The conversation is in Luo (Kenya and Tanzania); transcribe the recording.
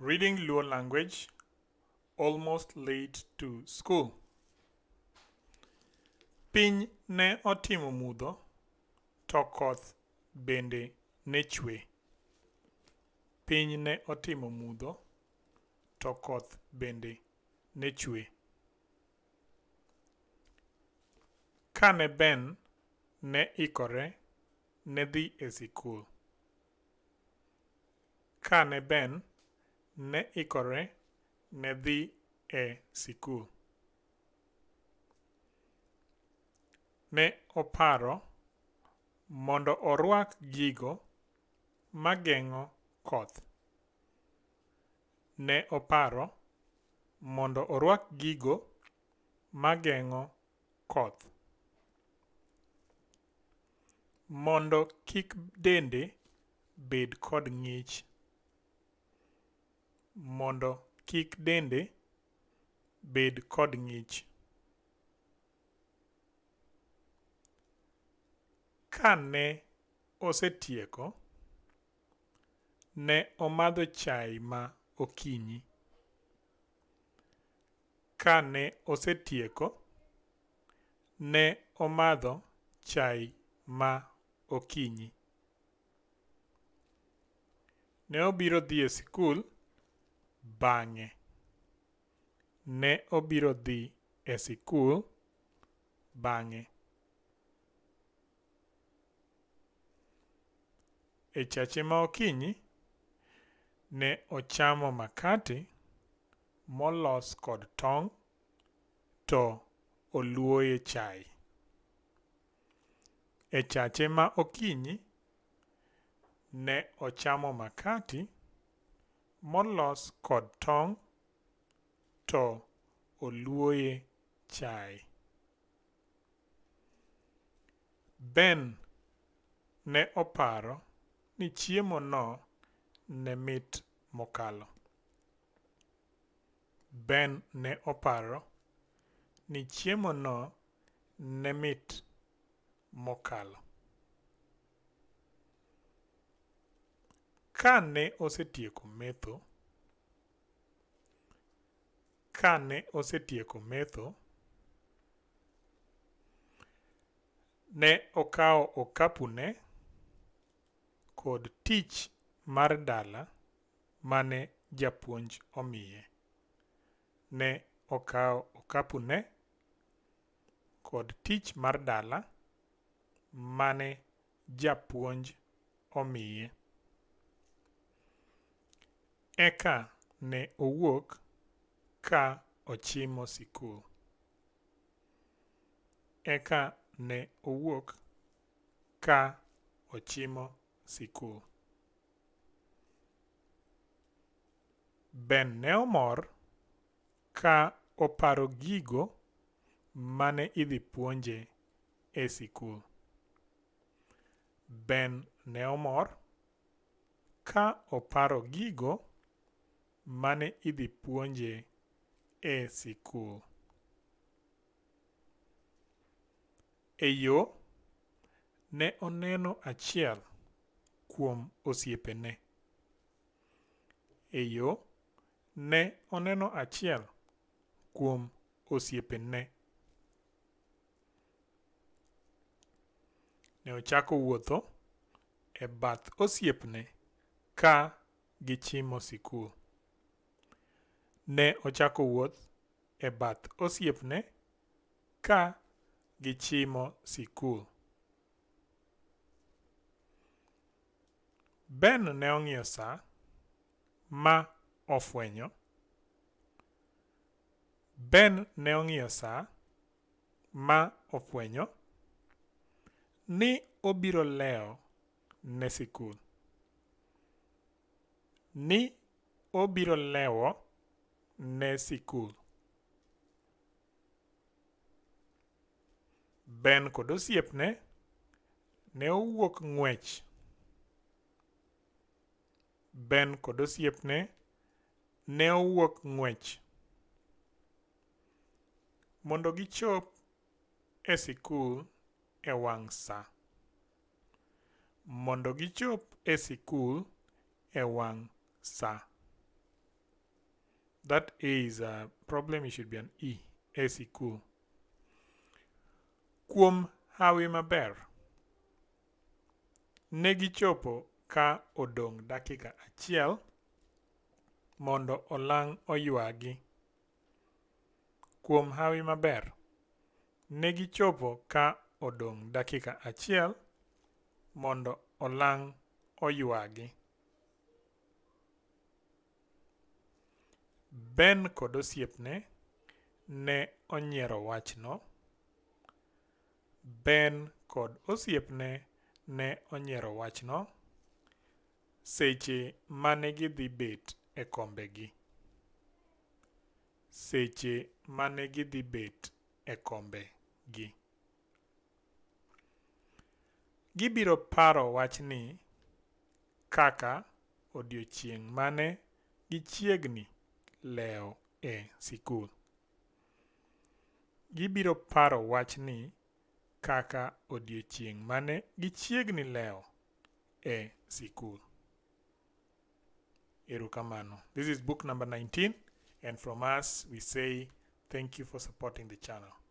Reading Luo language, almost late to school. Piny ne otimo mudho, to koth bende ne chwe. Piny ne otimo mudho, to koth bende ne chwe. Kane Ben ne ikore ne dhi e sikul. Kane Ben ne ikore ne dhi e sikul. Ne oparo mondo orwak gigo mageng'o koth. Ne oparo mondo orwak gigo mageng'o koth. Mondo kik dende bed kod ng'ich. Mondo kik dende bed kod ng'ich. Kane osetieko, ne omadho chai ma okinyi. Kane osetieko, ne omadho chai ma okinyi. Ne obiro dhi e sikul bang'e. Ne obiro dhi e sikul bang'e. E chache ma okinyi, ne ochamo makati molos kod tong' to oluoye chai. E chache ma okinyi, ne ochamo makati molos kod tong' to oluoye chai. Ben ne oparo ni chiemo no ne mit mokalo. Ben ne oparo ni chiemo no ne mit mokalo. Kane osetieko metho, ne okawo okapune kod tich mar dala mane japuonj omiye. Ne okawo okapune kod tich mar dala mane japuonj omiye. Eka ne owuok ka ochimo sikul. Eka ne owuok ka ochimo sikul. Ben ne omor ka oparo gigo mane idhi puonje e sikul. Ben ne omor ka oparo gigo mane idhi puonje e sikul. E yo, ne oneno achiel kuom osiepene. E yo, ne oneno achiel kuom osiepene. Ne ochako wuotho e bath osiepne ka gichimo sikul. Ne ochako wuoth e bath osiepne ka gichimo sikul. Ben ne ong'iyo sa ma ofwenyo. Ben ne ong'iyo sa ma ofwenyo ni obiro leo ne sikul. Ni obiro lewo ne sikul. Ben kod osiepne ne owuok ng'wech. Ben kod osiepne ne owuok ng'wech mondo gichop e sikul e wang' sa. Mondo gichop e sikul e wang' sa. That A is a problem. It should be an E. A sikul. Kuom hawi maber. Ne gichopo ka odong' dakika achiel mondo olang' oywagi. Kuom hawi maber. Ne gichopo ka odong' dakika achiel mondo olang' oywagi. Ben kod osiepne ne onyiero wachno. Ben kod osiepne ne onyiero wachno seche mane gidhi bet e kombegi. Seche mane gidhi bet e kombegi. Gibiro paro wachni kaka odiochieng' mane gichiegni leo e sikul. Gibiro paro wachni kaka odiochieng' mane gichiegni leo e sikul. Erokamano. This is book number 19, and from us we say thank you for supporting the channel.